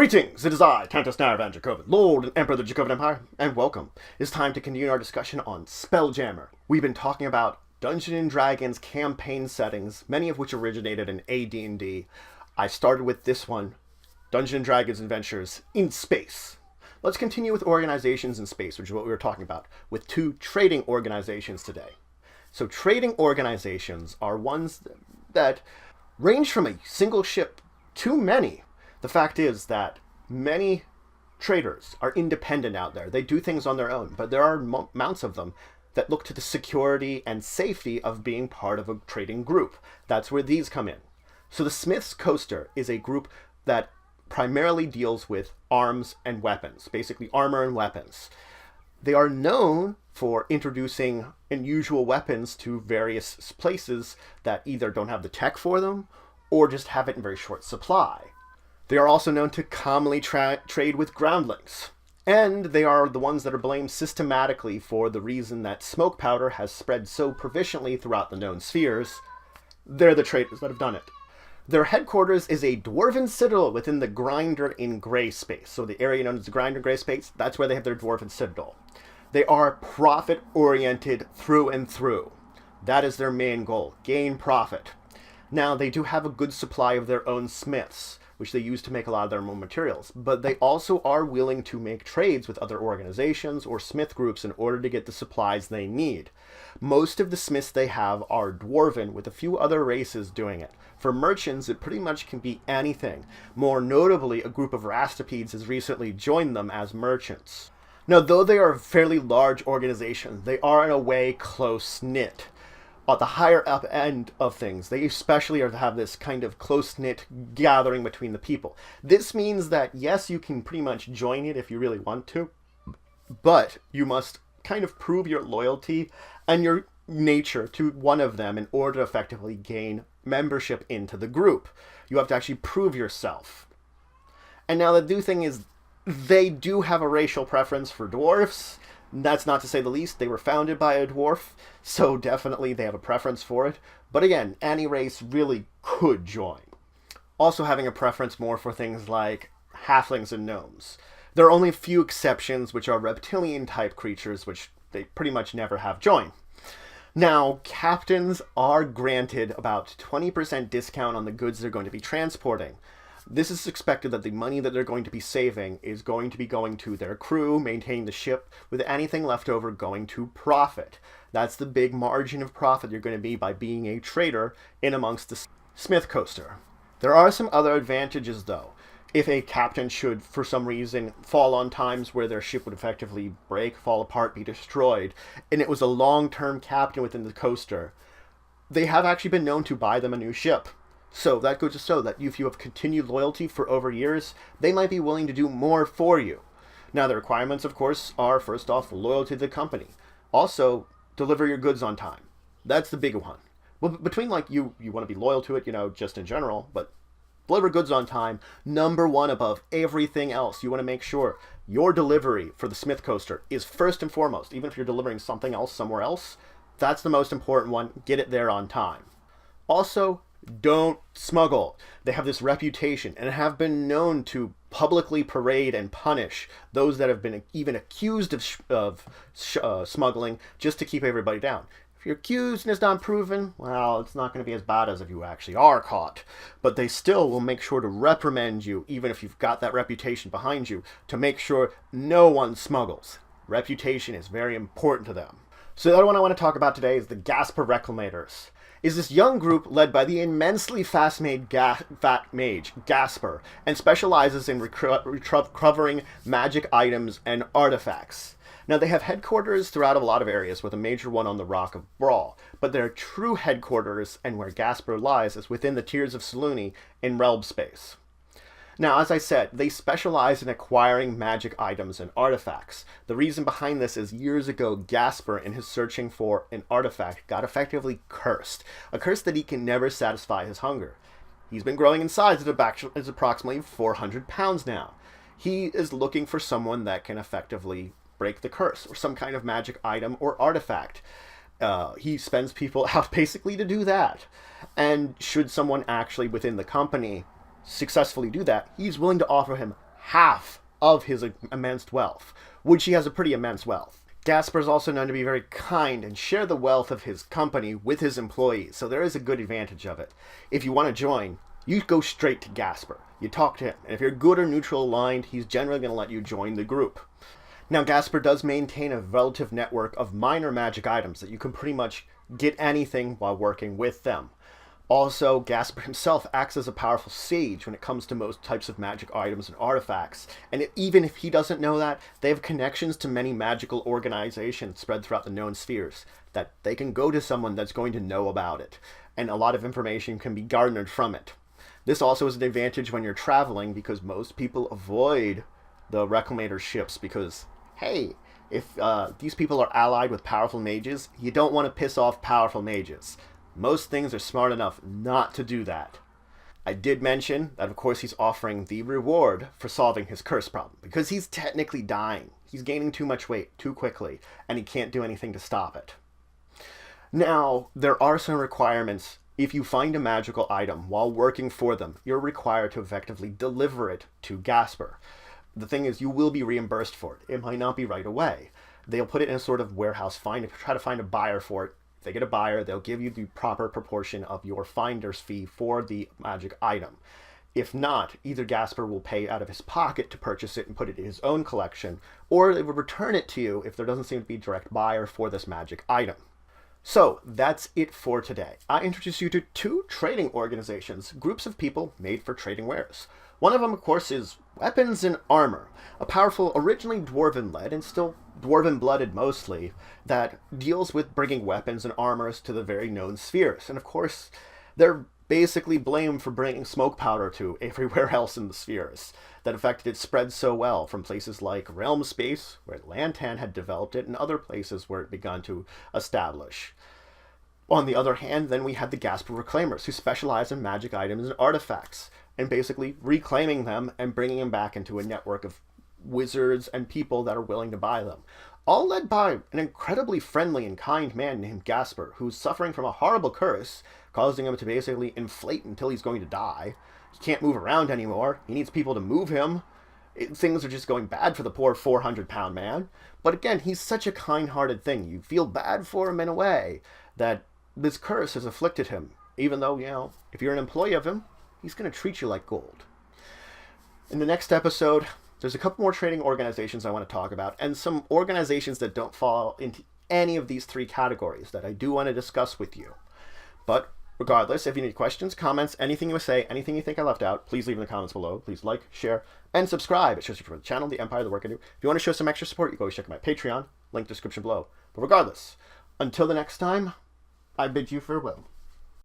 Greetings, it is I, Countess Naravan Dracovin, Lord and Emperor of the Dracovin Empire, and welcome. It's time to continue our discussion on Spelljammer. We've been talking about Dungeons & Dragons campaign settings, many of which originated in AD&D. I started with this one, Dungeons & Dragons Adventures in Space. Let's continue with organizations in space, which is what we were talking about, with two trading organizations today. So trading organizations are ones that range from a single ship to many. The fact is that many traders are independent out there. They do things on their own, but there are amounts of them that look to the security and safety of being part of a trading group. That's where these come in. So the Smith's Coaster is a group that primarily deals with arms and weapons, basically armor and weapons. They are known for introducing unusual weapons to various places that either don't have the tech for them or just have it in very short supply. They are also known to commonly trade with groundlings. And they are the ones that are blamed systematically for the reason that smoke powder has spread so proficiently throughout the known spheres. They're the traders that have done it. Their headquarters is a dwarven citadel within the Grinder in Gray Space. So the area known as the Grinder in Gray Space, that's where they have their dwarven citadel. They are profit-oriented through and through. That is their main goal, gain profit. Now, they do have a good supply of their own smiths, which they use to make a lot of their own materials. But they also are willing to make trades with other organizations or smith groups in order to get the supplies they need. Most of the smiths they have are dwarven, with a few other races doing it. For merchants, it pretty much can be anything. More notably, a group of rastipedes has recently joined them as merchants. Now, though they are a fairly large organization, they are in a way close-knit. At the higher up end of things, they especially are to have this kind of close-knit gathering between the people. This means that, yes, you can pretty much join it if you really want to, but you must kind of prove your loyalty and your nature to one of them in order to effectively gain membership into the group. You have to actually prove yourself. And now the new thing is, they do have a racial preference for dwarfs. That's not to say the least. They were founded by a dwarf, so definitely they have a preference for it. But again, any race really could join. Also having a preference more for things like halflings and gnomes. There are only a few exceptions, which are reptilian-type creatures, which they pretty much never have joined. Now, captains are granted about 20% discount on the goods they're going to be transporting. This is expected that the money that they're going to be saving is going to be going to their crew, maintaining the ship, with anything left over going to profit. That's the big margin of profit you're going to be by being a trader in amongst the Smith Coaster. There are some other advantages, though. If a captain should, for some reason, fall on times where their ship would effectively break, fall apart, be destroyed, and it was a long-term captain within the coaster, they have actually been known to buy them a new ship. So that goes to show that if you have continued loyalty for over years, they might be willing to do more for you. Now, the requirements, of course, are, first off, loyalty to the company. Also, deliver your goods on time. That's the big one. Well, between, like, you want to be loyal to it, just in general, but deliver goods on time, number one above everything else. You want to make sure your delivery for the Smith Coaster is first and foremost. Even if you're delivering something else somewhere else, that's the most important one. Get it there on time. Also, don't smuggle. They have this reputation and have been known to publicly parade and punish those that have been even accused of smuggling, just to keep everybody down. If you're accused and it's not proven, well, it's not going to be as bad as if you actually are caught. But they still will make sure to reprimand you, even if you've got that reputation behind you, to make sure no one smuggles. Reputation is very important to them. So the other one I want to talk about today is the Gasper Reclamators. Is this young group led by the immensely fast-made fat mage, Gasper, and specializes in recovering magic items and artifacts. Now, they have headquarters throughout a lot of areas, with a major one on the Rock of Brawl, but their true headquarters, and where Gasper lies, is within the Tears of Selûne in Realm Space. Now, as I said, they specialize in acquiring magic items and artifacts. The reason behind this is years ago, Gasper, in his searching for an artifact, got effectively cursed. A curse that he can never satisfy his hunger. He's been growing in size at approximately 400 pounds now. He is looking for someone that can effectively break the curse, or some kind of magic item or artifact. He spends people out basically to do that. And should someone actually within the company successfully do that, he's willing to offer him half of his immense wealth, which he has a pretty immense wealth. Gasper is also known to be very kind and share the wealth of his company with his employees, so there is a good advantage of it. If you want to join, you go straight to Gasper. You talk to him, and if you're good or neutral aligned, he's generally going to let you join the group. Now, Gasper does maintain a relative network of minor magic items that you can pretty much get anything while working with them. Also, Gasper himself acts as a powerful sage when it comes to most types of magic items and artifacts, and even if he doesn't know that, they have connections to many magical organizations spread throughout the known spheres, that they can go to someone that's going to know about it, and a lot of information can be garnered from it. This also is an advantage when you're traveling, because most people avoid the Reclamator ships because, hey, if these people are allied with powerful mages, you don't want to piss off powerful mages. Most things are smart enough not to do that. I did mention that, of course, he's offering the reward for solving his curse problem, because he's technically dying. He's gaining too much weight too quickly, and he can't do anything to stop it. Now, there are some requirements. If you find a magical item while working for them, you're required to effectively deliver it to Gasper. The thing is, you will be reimbursed for it. It might not be right away. They'll put it in a sort of warehouse, try to find a buyer for it. If they get a buyer, they'll give you the proper proportion of your finder's fee for the magic item. If not, either Gasper will pay out of his pocket to purchase it and put it in his own collection, or they will return it to you if there doesn't seem to be a direct buyer for this magic item. So, that's it for today. I introduced you to two trading organizations, groups of people made for trading wares. One of them, of course, is Weapons and Armor, a powerful, originally dwarven-led and still dwarven-blooded mostly, that deals with bringing weapons and armors to the very known spheres. And of course, they're basically blamed for bringing smoke powder to everywhere else in the spheres. That in fact it spread so well from places like Realm Space, where Lantan had developed it, and other places where it begun to establish. On the other hand, then we had the Gasper Reclamators, who specialize in magic items and artifacts, and basically reclaiming them and bringing them back into a network of wizards and people that are willing to buy them. All led by an incredibly friendly and kind man named Gasper, who's suffering from a horrible curse, causing him to basically inflate until he's going to die. He can't move around anymore. He needs people to move him. Things are just going bad for the poor 400-pound man. But again, he's such a kind-hearted thing. You feel bad for him in a way that this curse has afflicted him. Even though, if you're an employee of him, he's going to treat you like gold. In the next episode, there's a couple more trading organizations I want to talk about, and some organizations that don't fall into any of these three categories that I do want to discuss with you. But regardless, if you need questions, comments, anything you say, anything you think I left out, please leave in the comments below. Please like, share, and subscribe. It shows you for the channel, the empire, the work I do. If you want to show some extra support, you can always check out my Patreon, link description below. But regardless, until the next time, I bid you farewell.